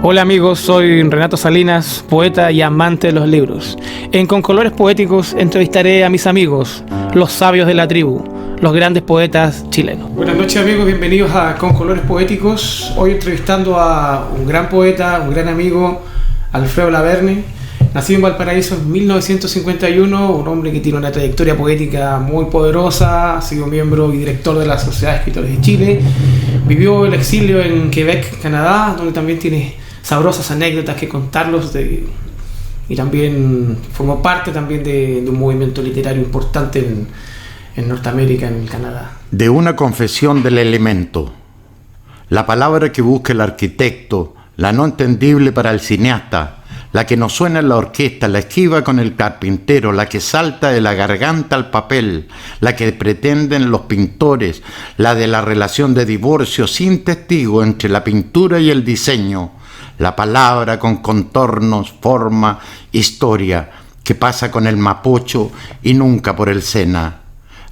Hola amigos, soy Renato Salinas, poeta y amante de los libros. Con Colores Poéticos entrevistaré a mis amigos, los sabios de la tribu, los grandes poetas chilenos. Buenas noches amigos, bienvenidos a Con Colores Poéticos. Hoy entrevistando a un gran poeta, un gran amigo, Alfredo Laverne. Nacido en Valparaíso en 1951, un hombre que tiene una trayectoria poética muy poderosa, ha sido miembro y director de la Sociedad de Escritores de Chile, vivió el exilio en Quebec, Canadá, donde también tiene sabrosas anécdotas que contarlos, y también formó parte también de un movimiento literario importante en Norteamérica, en Canadá. De una confesión del elemento, la palabra que busca el arquitecto, la no entendible para el cineasta, la que nos suena en la orquesta, la esquiva con el carpintero, la que salta de la garganta al papel, la que pretenden los pintores, la de la relación de divorcio sin testigo entre la pintura y el diseño, la palabra con contornos, forma, historia, que pasa con el mapocho y nunca por el sena,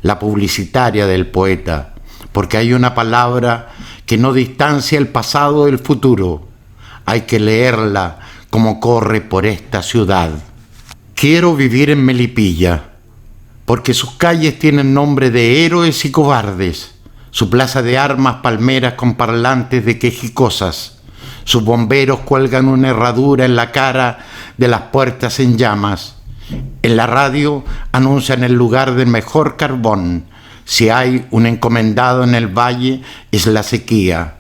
la publicitaria del poeta, porque hay una palabra que no distancia el pasado del futuro, hay que leerla como corre por esta ciudad. Quiero vivir en Melipilla, porque sus calles tienen nombre de héroes y cobardes, su plaza de armas palmeras con parlantes de quejicosas, sus bomberos cuelgan una herradura en la cara de las puertas en llamas, en la radio anuncian el lugar del mejor carbón, si hay un encomendado en el valle es la sequía.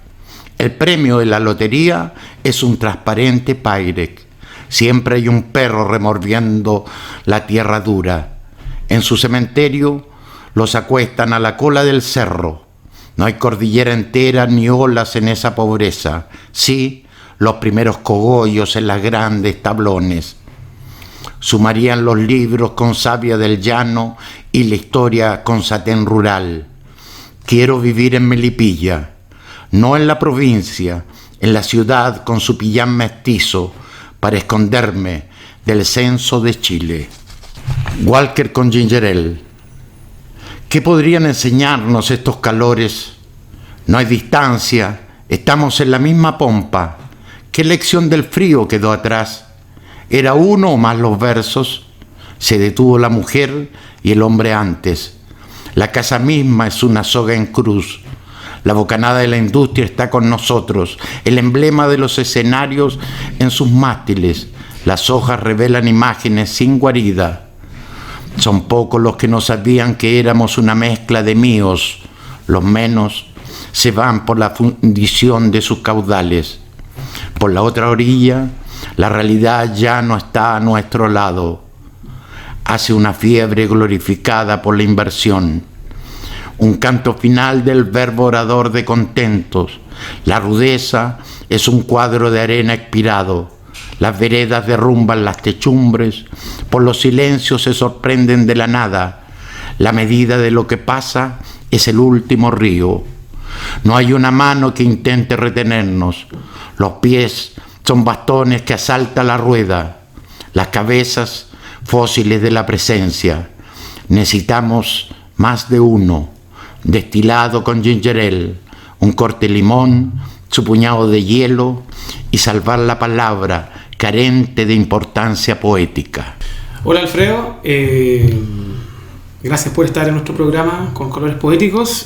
El premio de la lotería es un transparente Pyrex. Siempre hay un perro remorviendo la tierra dura. En su cementerio los acuestan a la cola del cerro. No hay cordillera entera ni olas en esa pobreza. Sí, los primeros cogollos en las grandes tablones. Sumarían los libros con savia del llano y la historia con satén rural. Quiero vivir en Melipilla. No en la provincia, en la ciudad con su pillán mestizo, para esconderme del censo de Chile. Walker con ginger ale. ¿Qué podrían enseñarnos estos calores? No hay distancia, estamos en la misma pompa. ¿Qué lección del frío quedó atrás? ¿Era uno o más los versos? Se detuvo la mujer y el hombre antes. La casa misma es una soga en cruz. La bocanada de la industria está con nosotros, el emblema de los escenarios en sus mástiles. Las hojas revelan imágenes sin guarida. Son pocos los que no sabían que éramos una mezcla de míos. Los menos se van por la fundición de sus caudales. Por la otra orilla, la realidad ya no está a nuestro lado. Hace una fiebre glorificada por la inversión. Un canto final del verbo orador de contentos. La rudeza es un cuadro de arena expirado. Las veredas derrumban las techumbres. Por los silencios se sorprenden de la nada. La medida de lo que pasa es el último río. No hay una mano que intente retenernos. Los pies son bastones que asalta la rueda. Las cabezas, fósiles de la presencia. Necesitamos más de uno. Destilado con ginger ale, un corte limón, su puñado de hielo y salvar la palabra carente de importancia poética. Hola Alfredo, gracias por estar en nuestro programa Con Colores Poéticos.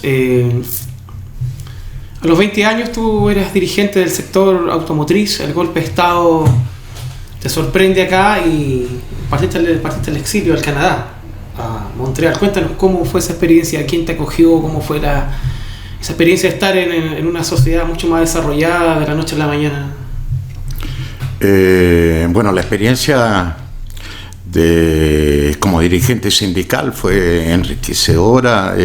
A los 20 años tú eras dirigente del sector automotriz, el golpe de Estado te sorprende acá y partiste al exilio, al Canadá, a Montreal. Cuéntanos cómo fue esa experiencia, quién te acogió, cómo fue esa experiencia de estar en una sociedad mucho más desarrollada de la noche a la mañana. Bueno, la experiencia como dirigente sindical fue enriquecedora,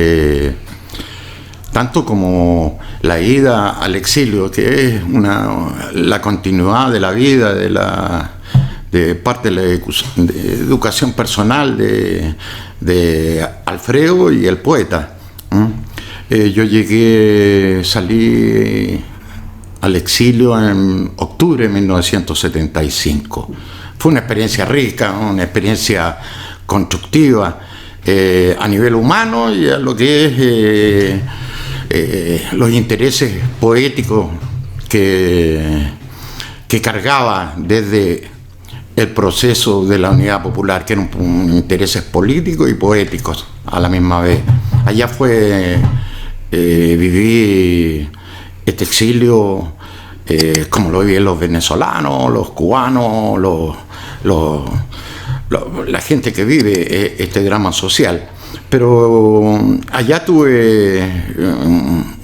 tanto como la ida al exilio, que es la continuidad de la vida, de parte de la educación personal de Alfredo y el poeta. Yo salí al exilio en octubre de 1975. Fue una experiencia rica, una experiencia constructiva a nivel humano y a lo que es los intereses poéticos que que cargaba desde el proceso de la unidad popular, que eran intereses políticos y poéticos a la misma vez. Allá viví este exilio como lo viven los venezolanos, los cubanos, la gente que vive este drama social. Pero allá tuve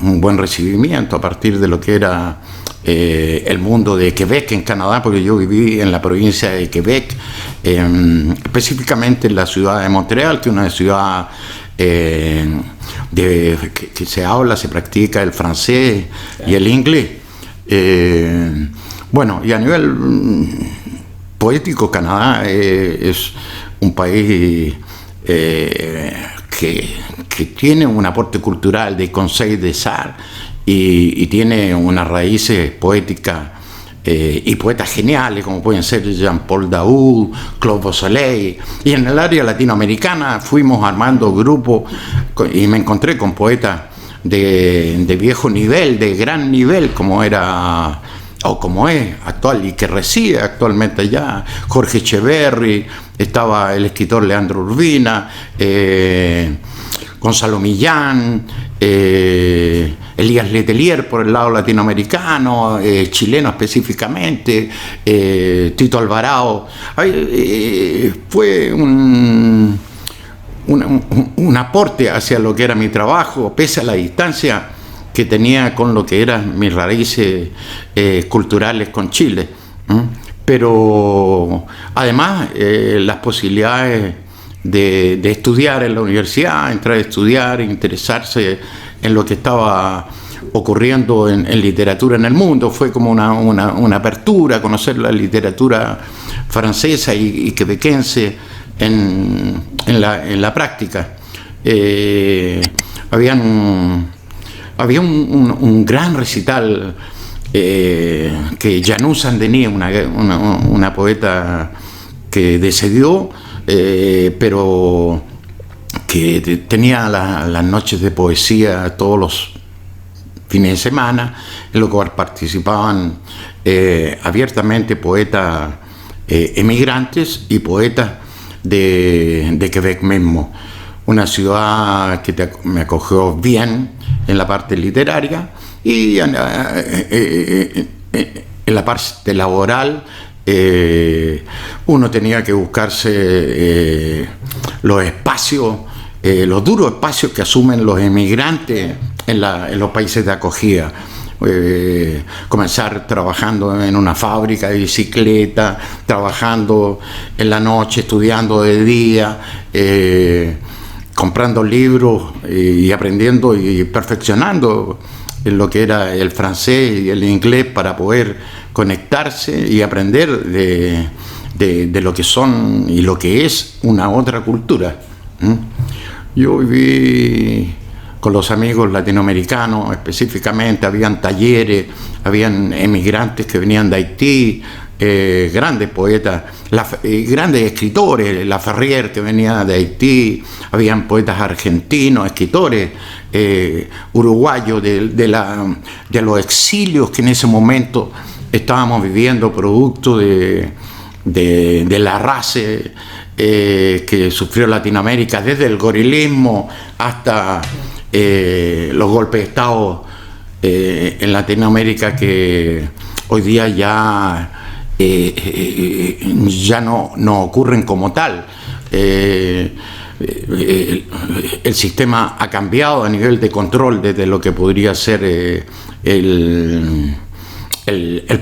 un buen recibimiento a partir de lo que era el mundo de Quebec en Canadá, porque yo viví en la provincia de Quebec, específicamente en la ciudad de Montreal, que es una ciudad que se practica el francés y el inglés. Bueno, y a nivel poético, Canadá es un país que tiene un aporte cultural de Conseil des Arts y tiene unas raíces poéticas y poetas geniales como pueden ser Jean-Paul Daoud, Claude Beausoleil, y en el área latinoamericana fuimos armando grupos y me encontré con poetas de viejo nivel, de gran nivel, como era o como es actual y que reside actualmente allá, Jorge Echeverry, estaba el escritor Leandro Urbina, Gonzalo Millán, Elías Letelier por el lado latinoamericano, chileno específicamente, Tito Alvarado. Fue un aporte hacia lo que era mi trabajo, pese a la distancia que tenía con lo que eran mis raíces culturales con Chile. Pero además las posibilidades de estudiar en la universidad, entrar a estudiar, interesarse en lo que estaba ocurriendo en literatura en el mundo, fue como una apertura, conocer la literatura francesa y quebequense en la práctica. Había un gran recital que Janus Saint-Denis, una poeta que decidió, pero que tenía las noches de poesía todos los fines de semana, en lo cual participaban abiertamente poetas emigrantes y poetas de Quebec mismo. Una ciudad que me acogió bien en la parte literaria y en la parte laboral. Uno tenía que buscarse los espacios, los duros espacios que asumen los emigrantes en los países de acogida. Comenzar trabajando en una fábrica de bicicleta, trabajando en la noche, estudiando de día, comprando libros y aprendiendo y perfeccionando en lo que era el francés y el inglés para poder conectarse y aprender de lo que son y lo que es una otra cultura. Yo viví con los amigos latinoamericanos, específicamente habían talleres, habían emigrantes que venían de Haití, grandes poetas, grandes escritores, Laferrière que venía de Haití, habían poetas argentinos, escritores uruguayos de los exilios que en ese momento estábamos viviendo, producto de la raza que sufrió Latinoamérica, desde el gorilismo hasta los golpes de Estado en Latinoamérica, que hoy día ya no ocurren como tal. El sistema ha cambiado a nivel de control desde lo que podría ser el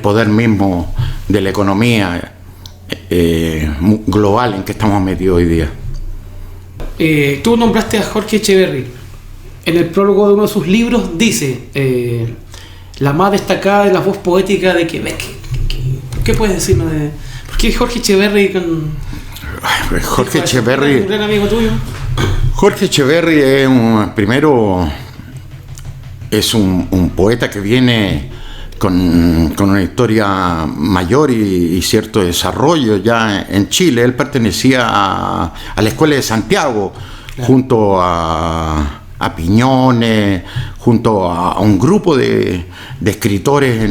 poder mismo de la economía global en que estamos metidos hoy día. Tú nombraste a Jorge Echeverry. En el prólogo de uno de sus libros dice la más destacada de la voz poética de Quebec. ¿Qué puedes decirnos de por qué Jorge Echeverry? Jorge Echeverry, un gran amigo tuyo. Jorge Echeverry es un poeta que viene con una historia mayor y cierto desarrollo ya en Chile. Él pertenecía a la Escuela de Santiago, claro, junto a Piñones, junto a un grupo de escritores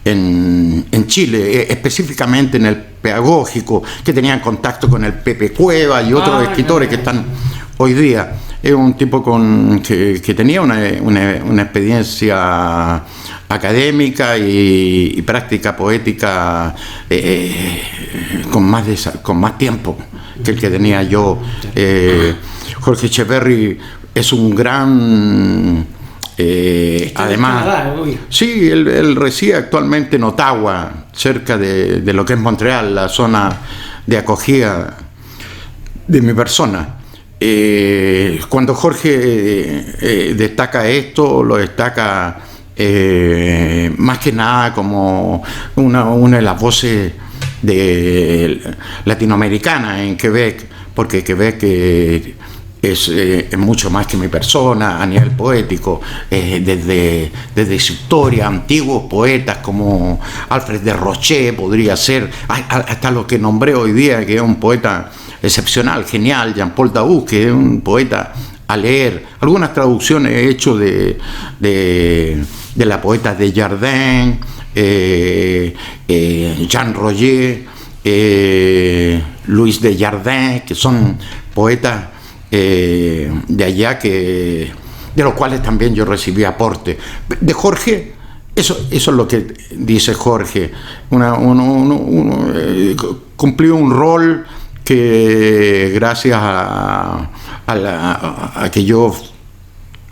en Chile, específicamente en el pedagógico, que tenían contacto con el Pepe Cueva y otros escritores que están hoy día. Es un tipo que tenía una experiencia académica y práctica poética con más tiempo que el que tenía yo. Jorge Echeverry es un gran... además, Canadá, sí, él reside actualmente en Ottawa, cerca de lo que es Montreal, la zona de acogida de mi persona. Cuando Jorge destaca esto, lo destaca más que nada como una de las voces latinoamericanas en Quebec, porque Quebec es mucho más que mi persona a nivel poético, desde su historia, antiguos poetas como Alfred de Rocher podría ser, hasta lo que nombré hoy día, que es un poeta excepcional, genial, Jean-Paul Daoust, que es un poeta a leer. Algunas traducciones he hecho de la poeta de Jardin, Jean Roger, Louis de Jardin, que son poetas de allá, de los cuales también yo recibí aporte. De Jorge, eso es lo que dice Jorge, cumplió un rol que gracias a que yo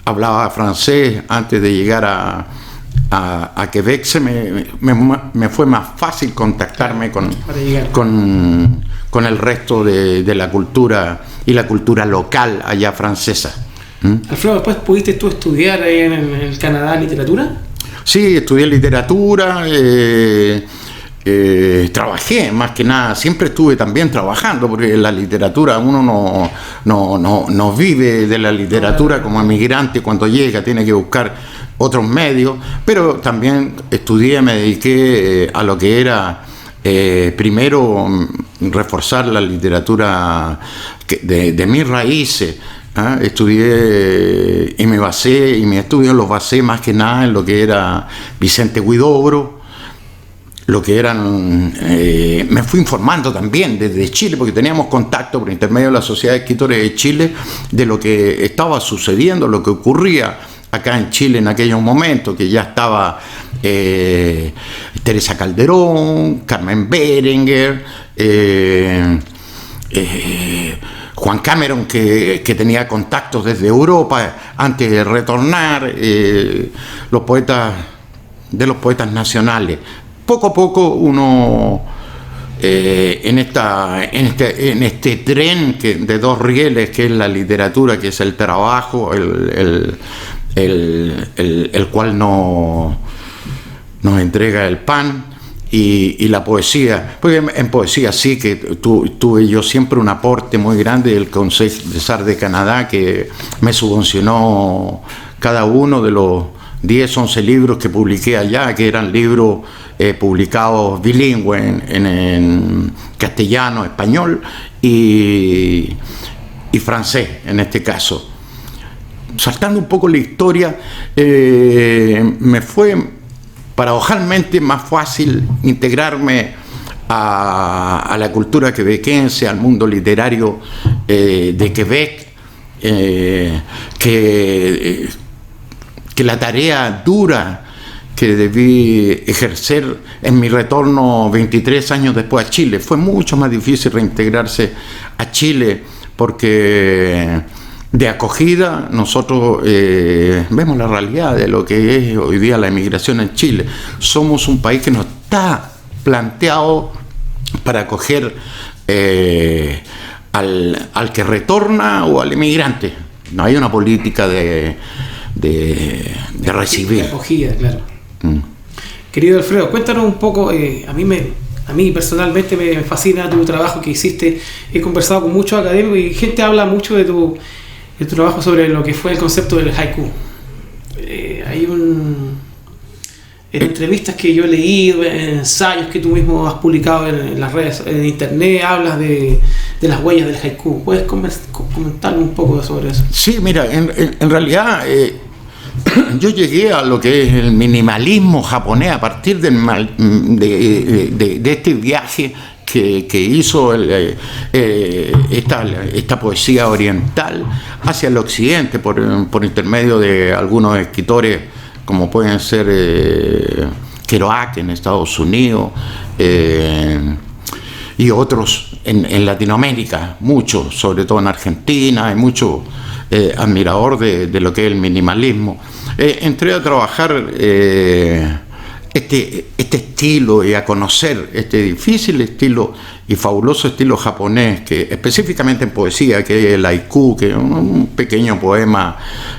hablaba francés antes de llegar a Quebec, me fue más fácil contactarme con el resto de la cultura y la cultura local allá francesa. Alfredo, ¿después pudiste tú estudiar ahí en el Canadá literatura? Sí, estudié literatura, trabajé más que nada, siempre estuve también trabajando, porque la literatura, uno no vive de la literatura como emigrante. Cuando llega tiene que buscar otros medios, pero también estudié, me dediqué a lo que era primero reforzar la literatura de mis raíces. Estudié y mi estudio los basé más que nada en lo que era Vicente Huidobro, lo que eran, me fui informando también desde Chile, porque teníamos contacto por intermedio de la Sociedad de Escritores de Chile de lo que estaba sucediendo, lo que ocurría acá en Chile en aquellos momentos, que ya estaba Teresa Calderón, Carmen Berenguer, Juan Cameron, que tenía contactos desde Europa antes de retornar, los poetas nacionales. Poco a poco uno en este tren de dos rieles, que es la literatura, que es el trabajo, el cual nos entrega el pan, y la poesía, porque en poesía sí que tuve yo siempre un aporte muy grande del Consejo de Arts de Canadá, que me subvencionó cada uno de los 10, 11 libros que publiqué allá, que eran libros publicados bilingües en castellano, español y francés en este caso. Saltando un poco la historia, me fue paradojalmente más fácil integrarme a la cultura quebequense, al mundo literario de Quebec, que la tarea dura que debí ejercer en mi retorno 23 años después a Chile. Fue mucho más difícil reintegrarse a Chile, porque de acogida nosotros vemos la realidad de lo que es hoy día la emigración en Chile. Somos un país que no está planteado para acoger al que retorna o al emigrante. No hay una política de recibir. De acogida, claro. Querido Alfredo, cuéntanos un poco, a mí personalmente me fascina tu trabajo que hiciste. He conversado con muchos académicos y gente habla mucho de tu trabajo sobre lo que fue el concepto del haiku. Hay en entrevistas que yo he leído, en ensayos que tú mismo has publicado en las redes, en internet, hablas de las huellas del haiku. ¿Puedes comentarme un poco sobre eso? Sí, mira, en realidad yo llegué a lo que es el minimalismo japonés a partir de este viaje que hizo esta poesía oriental hacia el occidente por intermedio de algunos escritores como pueden ser Kerouac en Estados Unidos y otros en Latinoamérica, muchos, sobre todo en Argentina, hay mucho admirador de lo que es el minimalismo. Entré a trabajar este estilo y a conocer este difícil estilo y fabuloso estilo japonés, que específicamente en poesía, que es el haiku, que es un pequeño poema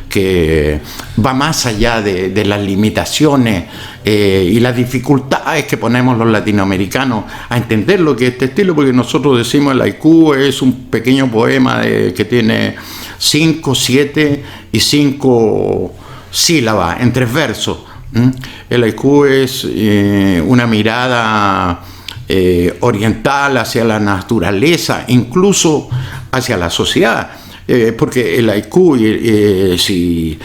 que va más allá de las limitaciones y las dificultades que ponemos los latinoamericanos a entender lo que es este estilo, porque nosotros decimos el haiku es un pequeño poema que tiene 5, 7 y 5 sílabas en 3 versos. El haiku es una mirada oriental hacia la naturaleza, incluso hacia la sociedad, porque el haiku si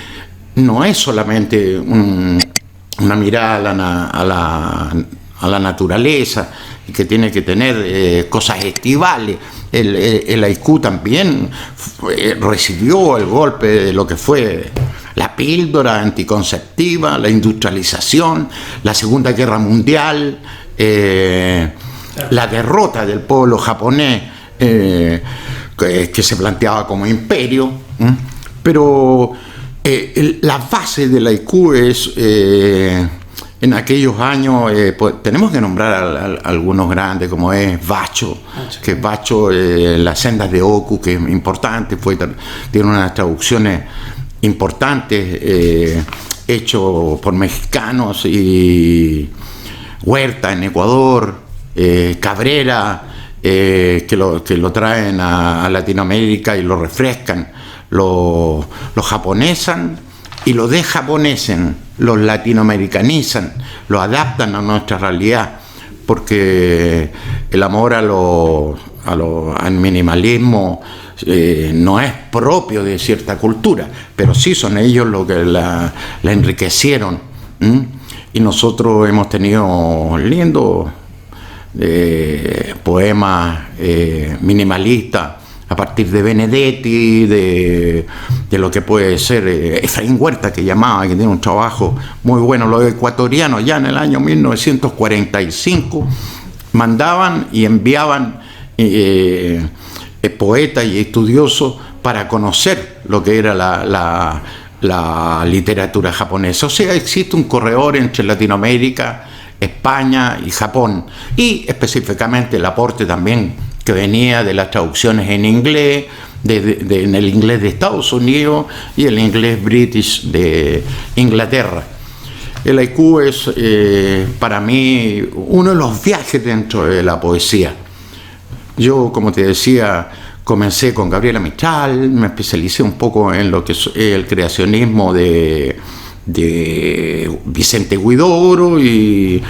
no es solamente una mirada a la naturaleza, que tiene que tener cosas estivales. El haiku también recibió el golpe de lo que fue la píldora anticonceptiva, la industrialización, la Segunda Guerra Mundial, la derrota del pueblo japonés que se planteaba como imperio, pero la base del haiku es en aquellos años, pues, tenemos que nombrar a algunos grandes como es Bacho, que Bacho, Las sendas de Oku, que es importante, tiene unas traducciones importantes hecho por mexicanos, y Huerta en Ecuador, Cabrera, que lo traen a Latinoamérica y lo refrescan, lo japonesan y lo desjaponesen, lo latinoamericanizan, lo adaptan a nuestra realidad, porque el amor al minimalismo no es propio de cierta cultura, pero sí son ellos los que la enriquecieron. Y nosotros hemos tenido lindos poemas minimalistas a partir de Benedetti, de lo que puede ser Efraín Huerta, que llamaba, que tiene un trabajo muy bueno. Los ecuatorianos ya en el año 1945 mandaban y enviaban poetas y estudiosos para conocer lo que era la literatura japonesa. O sea, existe un corredor entre Latinoamérica, España y Japón, y específicamente el aporte también que venía de las traducciones en inglés, en el inglés de Estados Unidos y el inglés british de Inglaterra. El haiku es para mí uno de los viajes dentro de la poesía. Yo, como te decía, comencé con Gabriela Mistral, me especialicé un poco en lo que es el creacionismo de Vicente Huidobro y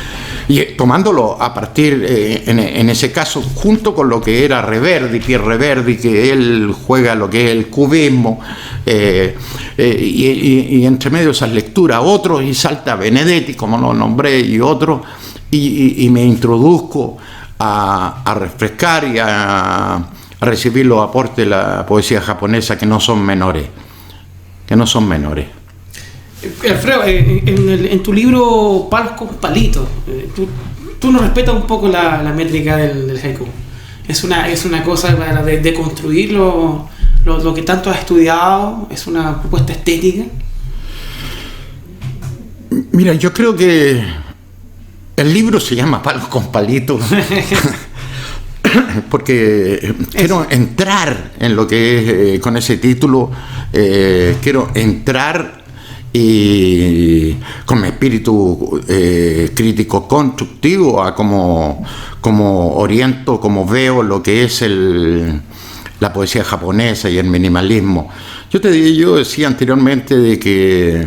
tomándolo a partir, en ese caso, junto con lo que era Reverdy, Pierre Reverdy, que él juega lo que es el cubismo, y entre medio de esas lecturas otros, y salta Benedetti, como lo nombré, y otros, y me introduzco a refrescar y a recibir los aportes de la poesía japonesa, que no son menores. Alfredo, en tu libro Palos con Palitos, tú nos respetas un poco la métrica del haiku. Es una cosa para deconstruir lo que tanto has estudiado, es una propuesta estética. Mira, yo creo que el libro se llama Palos con Palitos porque quiero entrar en lo que es, con ese título, quiero entrar y con mi espíritu crítico constructivo a cómo oriento, cómo veo lo que es la poesía japonesa y el minimalismo. Yo decía anteriormente de que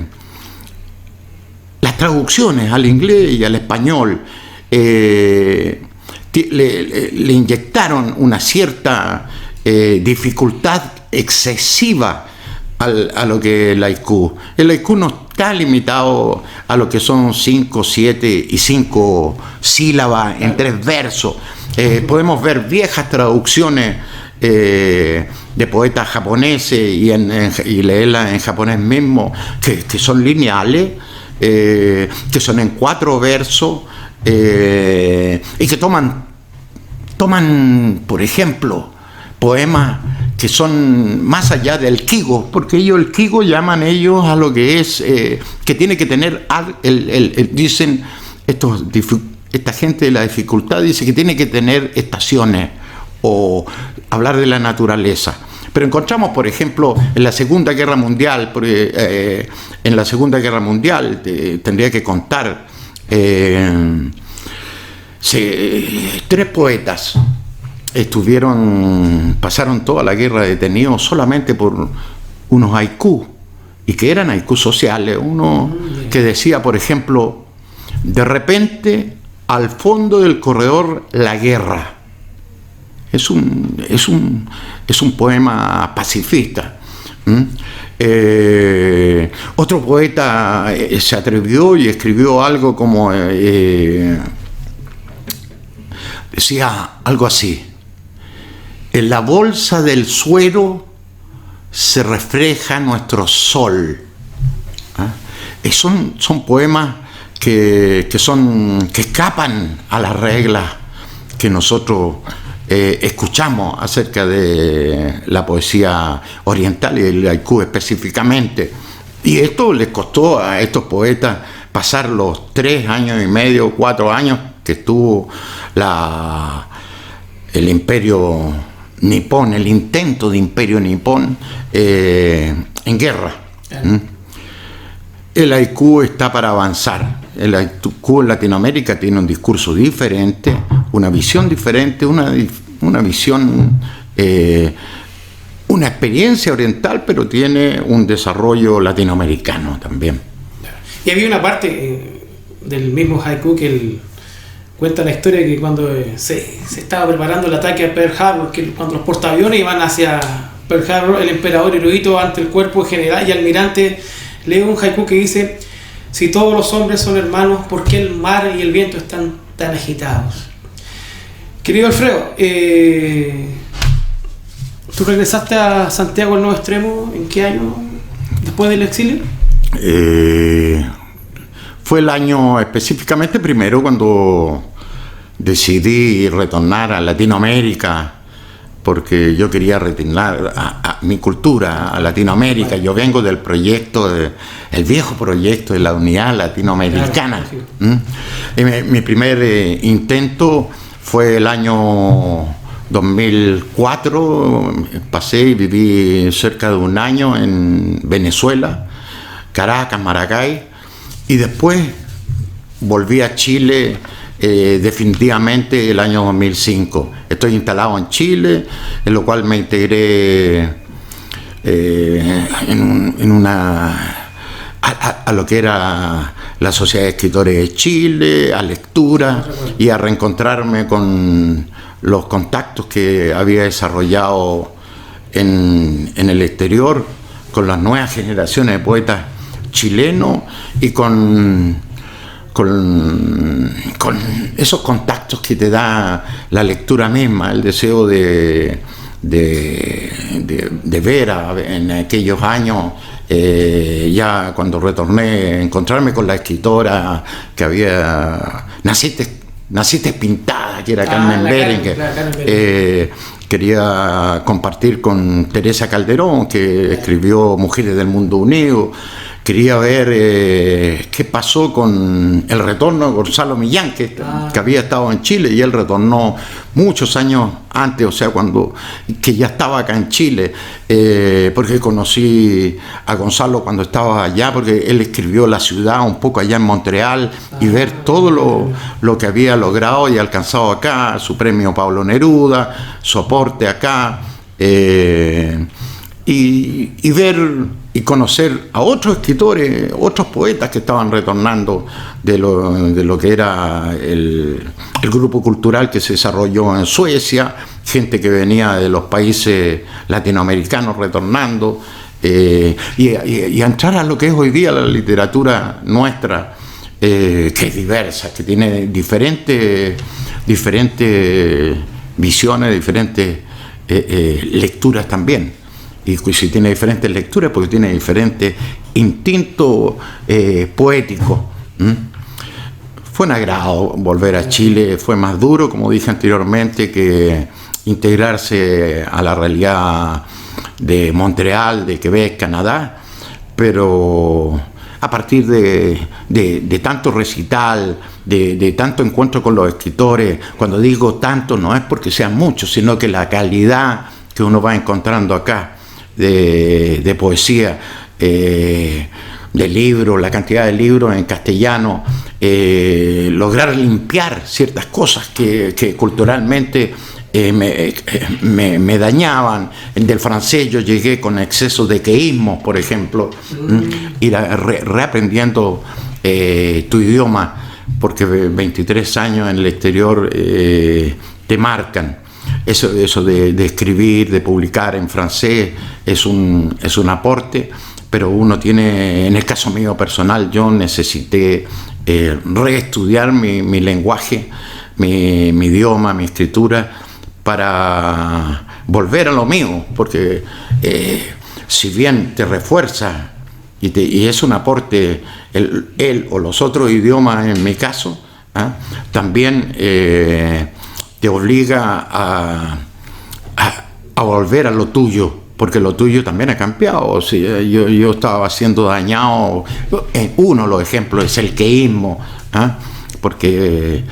las traducciones al inglés y al español le inyectaron una cierta dificultad excesiva a lo que es el haiku. El haiku no está limitado a lo que son 5, 7 y 5 sílabas en 3 versos. Podemos ver viejas traducciones de poetas japoneses y leerlas en japonés mismo, que son lineales, que son en 4 versos, y que toman, por ejemplo, poemas que son más allá del kigo, porque el kigo llaman ellos a lo que es, que tiene que tener, dicen esta gente de la dificultad, dice que tiene que tener estaciones o hablar de la naturaleza. Pero encontramos, por ejemplo, en la Segunda Guerra Mundial, tendría que contar 3 poetas pasaron toda la guerra detenidos solamente por unos haikus, y que eran haikus sociales. Uno que decía, por ejemplo, de repente al fondo del corredor la guerra. Es un poema pacifista. Otro poeta se atrevió y escribió algo como decía algo así: en la bolsa del suero se refleja nuestro sol. Son poemas que escapan a las reglas que nosotros escuchamos acerca de la poesía oriental y el haiku específicamente. Y esto les costó a estos poetas pasar los 3 años y medio, 4 años que estuvo el imperio nipón, el intento de imperio nipón en guerra. El haiku está para avanzar. El haiku en Latinoamérica tiene un discurso diferente, una visión diferente, una visión, una experiencia oriental, pero tiene un desarrollo latinoamericano también. Y había una parte del mismo haiku que cuenta la historia que cuando se estaba preparando el ataque a Pearl Harbor, que cuando los portaaviones iban hacia Pearl Harbor, el emperador Hirohito, ante el cuerpo general y almirante, lee un haiku que dice: si todos los hombres son hermanos, ¿por qué el mar y el viento están tan agitados? Querido Alfredo, ¿tú regresaste a Santiago del Nuevo Extremo en qué año después del exilio? Fue el año específicamente primero cuando decidí retornar a Latinoamérica, porque yo quería retornar a mi cultura, a Latinoamérica. Yo vengo del proyecto, el viejo proyecto de la unidad latinoamericana. Mi primer intento fue el año 2004, pasé y viví cerca de un año en Venezuela, Caracas, Maracay, y después volví a Chile definitivamente el año 2005. Estoy instalado en Chile, en lo cual me integré a lo que era la Sociedad de Escritores de Chile, a lectura y a reencontrarme con los contactos que había desarrollado en el exterior, con las nuevas generaciones de poetas chilenos y con esos contactos que te da la lectura misma, el deseo de ver en aquellos años, ya cuando retorné, encontrarme con la escritora que había... Naciste pintada, que era Carmen Berenguer. Quería compartir con Teresa Calderón, que escribió Mujeres del Mundo Unido. Quería ver qué pasó con el retorno de Gonzalo Millán, que había estado en Chile, y él retornó muchos años antes, o sea, que ya estaba acá en Chile, porque conocí a Gonzalo cuando estaba allá, porque él escribió La Ciudad un poco allá en Montreal, y ver todo lo que había logrado y alcanzado acá, su premio Pablo Neruda, su aporte acá, y ver y conocer a otros escritores, otros poetas que estaban retornando de lo que era el grupo cultural que se desarrolló en Suecia, gente que venía de los países latinoamericanos retornando, y entrar a lo que es hoy día la literatura nuestra, que es diversa, que tiene diferentes visiones, diferentes lecturas también. Y si tiene diferentes lecturas, porque tiene diferentes instintos poéticos. Fue un agrado volver a Chile, fue más duro, como dije anteriormente, que integrarse a la realidad de Montreal, de Quebec, Canadá, pero a partir de tanto recital, de tanto encuentro con los escritores, cuando digo tanto no es porque sean muchos, sino que la calidad que uno va encontrando acá de poesía, de libros, la cantidad de libros en castellano, lograr limpiar ciertas cosas que culturalmente me dañaban. Del francés yo llegué con exceso de queísmo, por ejemplo, ir reaprendiendo tu idioma, porque 23 años en el exterior te marcan. Eso de escribir, de publicar en francés es un aporte, pero uno tiene, en el caso mío personal, yo necesité reestudiar mi lenguaje, mi idioma, mi escritura, para volver a lo mío, porque si bien te refuerza y es un aporte el o los otros idiomas en mi caso, también te obliga a volver a lo tuyo, porque lo tuyo también ha cambiado. Si yo estaba siendo dañado, uno de los ejemplos es el queísmo, porque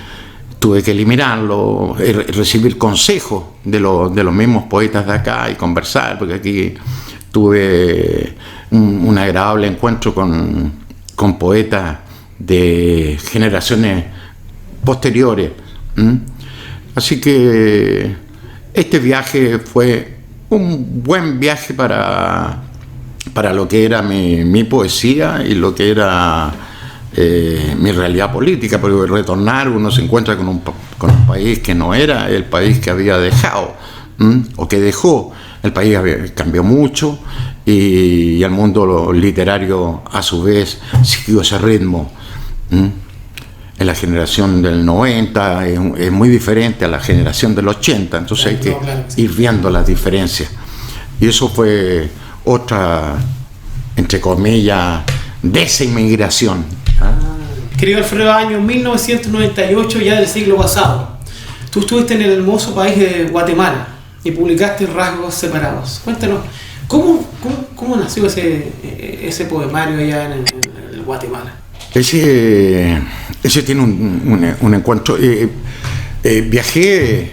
tuve que eliminarlo, recibir consejos de los mismos poetas de acá y conversar, porque aquí tuve un agradable encuentro con poetas de generaciones posteriores. Así que este viaje fue un buen viaje para lo que era mi poesía y lo que era mi realidad política, porque al retornar uno se encuentra con un país que no era el país que había dejado, o que dejó. El país cambió mucho y el mundo literario a su vez siguió ese ritmo. En la generación del 90 es muy diferente a la generación del 80, entonces hay que ir viendo las diferencias. Y eso fue otra, entre comillas, desinmigración. Querido Alfredo, año 1998, ya del siglo pasado. Tú estuviste en el hermoso país de Guatemala y publicaste Rasgos Separados. Cuéntanos, ¿cómo nació ese poemario allá en el Guatemala? Ese tiene un encuentro. Viajé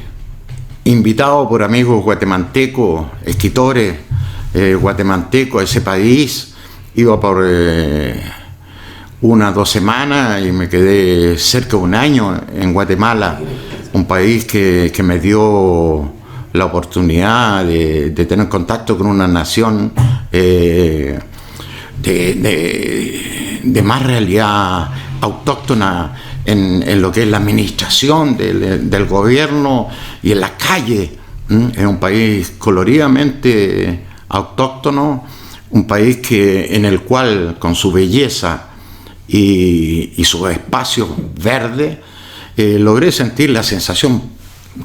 invitado por amigos guatemaltecos, escritores guatemaltecos a ese país. Iba por 1 o 2 semanas y me quedé cerca de 1 año en Guatemala, un país que me dio la oportunidad de tener contacto con una nación de más realidad autóctona en lo que es la administración del gobierno y en la calle. Es un país coloridamente autóctono, un país en el cual, con su belleza y sus espacios verdes, logré sentir la sensación,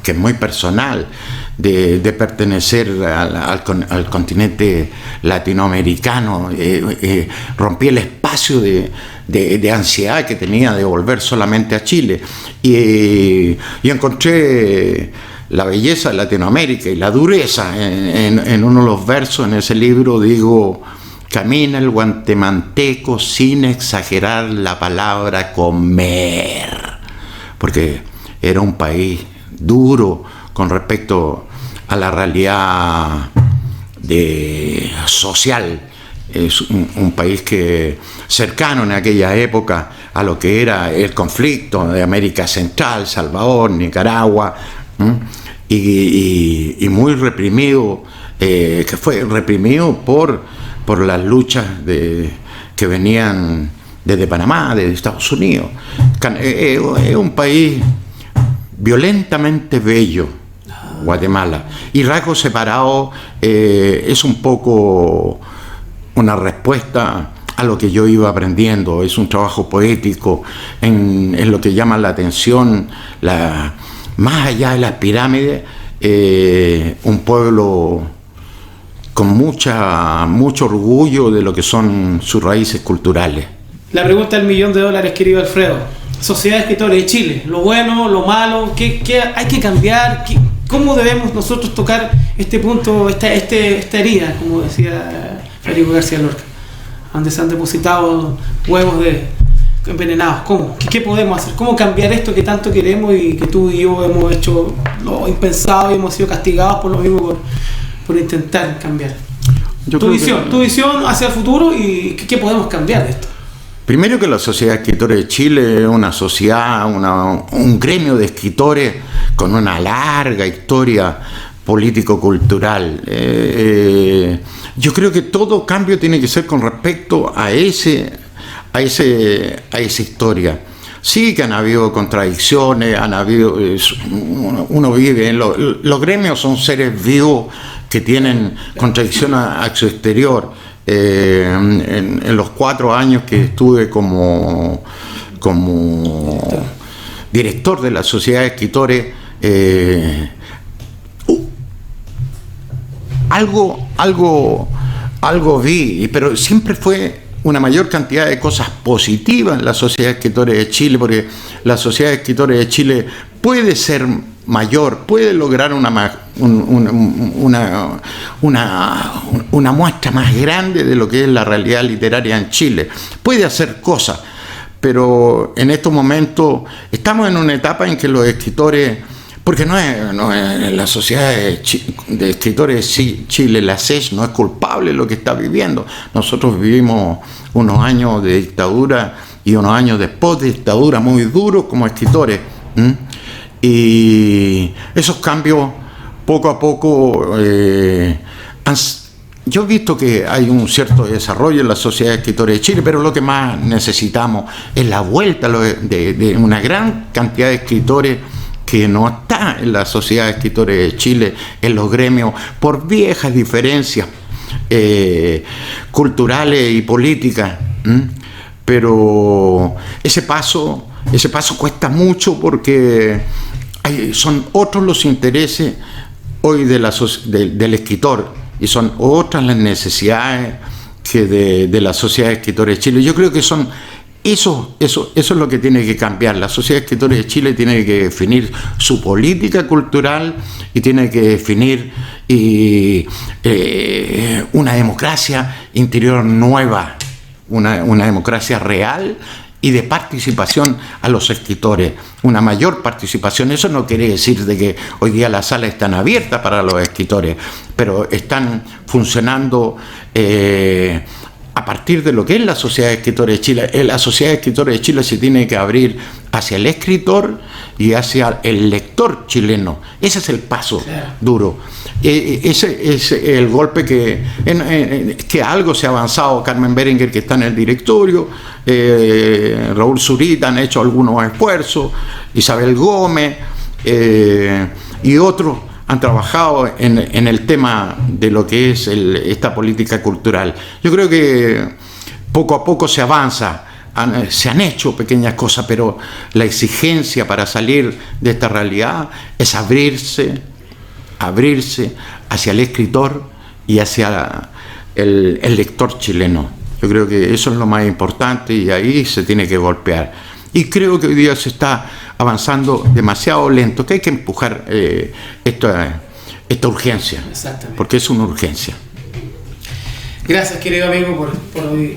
que es muy personal, de pertenecer al continente latinoamericano. Rompí el espacio de ansiedad que tenía de volver solamente a Chile y encontré la belleza de Latinoamérica y la dureza. En uno de los versos en ese libro digo: camina el guatemalteco sin exagerar la palabra comer, porque era un país duro con respecto a la realidad social. Es un país cercano en aquella época a lo que era el conflicto de América Central, Salvador, Nicaragua, y muy reprimido, que fue reprimido por las luchas que venían desde Panamá, desde Estados Unidos. Es un país violentamente bello, Guatemala. Y Rasgos Separados es un poco una respuesta a lo que yo iba aprendiendo. Es un trabajo poético en lo que llama la atención, más allá de las pirámides, un pueblo con mucho orgullo de lo que son sus raíces culturales. La pregunta del $1.000.000, querido Alfredo. Sociedad de Escritores de Chile, lo bueno, lo malo, ¿qué hay que cambiar? ¿Cómo debemos nosotros tocar este punto, esta herida, como decía Federico García Lorca, donde se han depositado huevos envenenados? ¿Cómo? ¿Qué podemos hacer? ¿Cómo cambiar esto que tanto queremos y que tú y yo hemos hecho lo impensado y hemos sido castigados por lo mismo por intentar cambiar? Tu visión hacia el futuro y ¿qué podemos cambiar de esto? Primero, que la Sociedad de Escritores de Chile es una sociedad, un gremio de escritores con una larga historia político-cultural. Yo creo que todo cambio tiene que ser con respecto a esa historia. Sí que han habido contradicciones, uno vive, los gremios son seres vivos que tienen contradicciones a su exterior. En los 4 años que estuve como director de la Sociedad de Escritores, algo vi, pero siempre fue una mayor cantidad de cosas positivas en la Sociedad de Escritores de Chile, porque la Sociedad de Escritores de Chile puede ser mayor, puede lograr una muestra más grande de lo que es la realidad literaria en Chile. Puede hacer cosas, pero en estos momentos estamos en una etapa en que los escritores, porque no es la Sociedad de Escritores de Chile, la SES, no es culpable de lo que está viviendo. Nosotros vivimos unos años de dictadura y unos años después de dictadura muy duros como escritores. Y esos cambios poco a poco yo he visto que hay un cierto desarrollo en la Sociedad de Escritores de Chile, pero lo que más necesitamos es la vuelta de una gran cantidad de escritores que no está en la Sociedad de Escritores de Chile, en los gremios, por viejas diferencias culturales y políticas. Pero ese paso cuesta mucho, porque son otros los intereses hoy del escritor y son otras las necesidades que de la Sociedad de Escritores de Chile. Yo creo que eso es lo que tiene que cambiar. La Sociedad de Escritores de Chile tiene que definir su política cultural y tiene que definir una democracia interior nueva, una democracia real y de participación a los escritores, una mayor participación. Eso no quiere decir de que hoy día las salas están abiertas para los escritores, pero están funcionando a partir de lo que es la Sociedad de Escritores de Chile. La Sociedad de Escritores de Chile se tiene que abrir hacia el escritor y hacia el lector chileno. Ese es el paso duro. Ese es el golpe que algo se ha avanzado. Carmen Berenguer, que está en el directorio, Raúl Zurita han hecho algunos esfuerzos, Isabel Gómez y otros han trabajado en el tema de lo que es esta política cultural. Yo creo que poco a poco se avanza, se han hecho pequeñas cosas, pero la exigencia para salir de esta realidad es abrirse hacia el escritor y hacia el lector chileno. Yo creo que eso es lo más importante y ahí se tiene que golpear. Y creo que hoy día se está avanzando demasiado lento, que hay que empujar esta urgencia, porque es una urgencia. Gracias, querido amigo, por hoy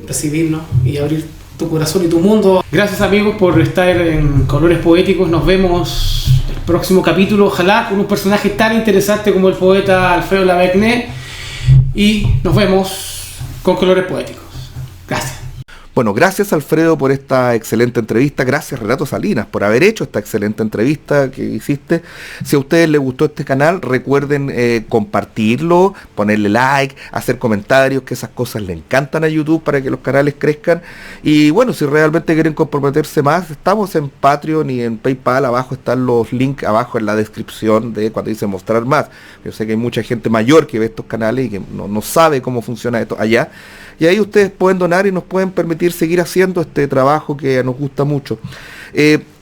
recibirnos y abrir tu corazón y tu mundo. Gracias, amigos, por estar en Colores Poéticos. Nos vemos el próximo capítulo, ojalá con un personaje tan interesante como el poeta Alfredo Lavecnet, y nos vemos con Colores Poéticos. Gracias. Bueno, gracias Alfredo por esta excelente entrevista, gracias Renato Salinas por haber hecho esta excelente entrevista que hiciste. Si a ustedes les gustó este canal, recuerden compartirlo, ponerle like, hacer comentarios, que esas cosas le encantan a YouTube para que los canales crezcan. Y bueno, si realmente quieren comprometerse más, estamos en Patreon y en PayPal, abajo están los links, abajo en la descripción de cuando dice mostrar más. Yo sé que hay mucha gente mayor que ve estos canales y que no sabe cómo funciona esto allá. Y ahí ustedes pueden donar y nos pueden permitir seguir haciendo este trabajo que nos gusta mucho.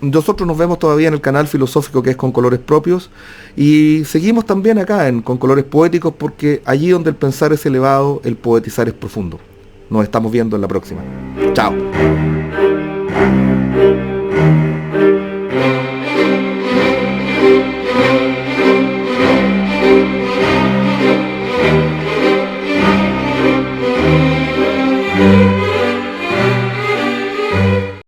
Nosotros nos vemos todavía en el canal filosófico que es Con Colores Propios. Y seguimos también acá Con Colores Poéticos, porque allí donde el pensar es elevado, el poetizar es profundo. Nos estamos viendo en la próxima. Chao.